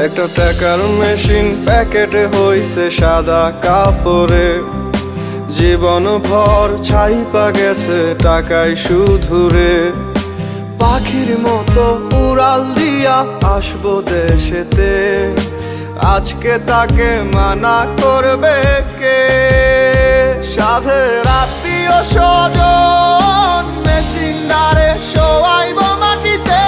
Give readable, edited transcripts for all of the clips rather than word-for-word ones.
একটা টাকার মেশিন প্যাকেটে হইছে সাদা কাপড়ে, জীবন ভর ছাইপা গেছে টাকায় শুধুরে। পাখির মতো উড়াল দিয়া আসবো দেশেতে, আজকে তাকে মানা করবে কে? সাধের আত্মীয় স্বজন মেশিন ডারে শোয়াইব মাটিতে।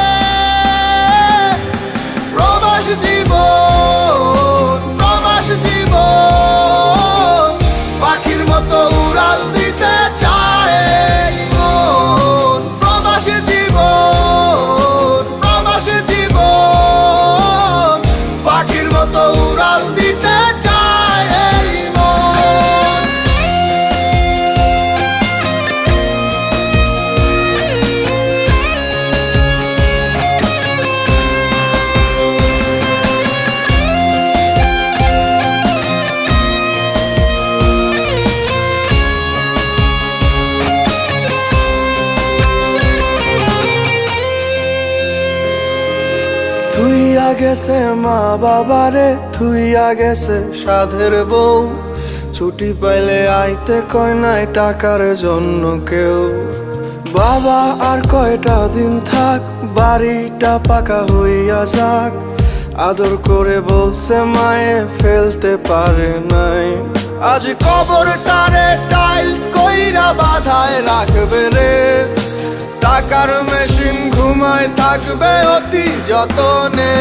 প্রবাস জীবন, প্রবাস জীবন, পাখির মতো উড়াল দিতে চায় মন। প্রবাস জীবন, প্রবাস জীবন, পাখির মতো উড়াল দিতে চায় মন। থুইয়া গেছে মা বাবারে, থুইয়া গেছে সাধের বউ, ছুটি পাইলে আইতে কয় নাই টাকার জন্য কেউ। বাবা আর কয়টা দিন থাক, বাড়িটা পাকা হইয়া যাক, আদর করে বলছে মায়ে ফেলতে পারে নাই। আজ কবরটারে টাইলস কইরা বাধায় রাখবে রে, টাকার মেশিন ঘুমায় থাকবে অতি যতনে।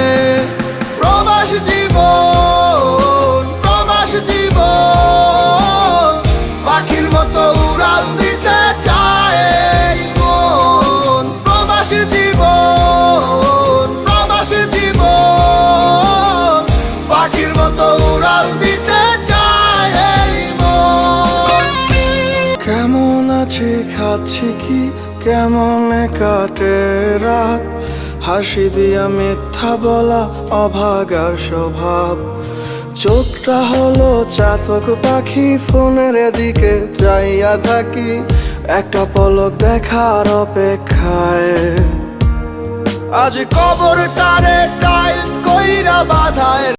প্রবাস জীবন, প্রবাস জীবন, পাখির মতো উড়াল দিতে চায় মন। প্রবাস জীবন, প্রবাস জীবন, পাখির মতো উড়াল দিতে চায় মন। কেমন আছি খাচ্ছি কি, কেমনে কাটে রাত, হাসি দিয়া মিথ্যা বলা অভাগার স্বভাব। চোখটা হলো চাতক পাখি, ফোনের দিকে চাইয়া থাকি, একটা পলক দেখার অপেক্ষায়। আজ কবরটারে টাইলস কইরা বাধায়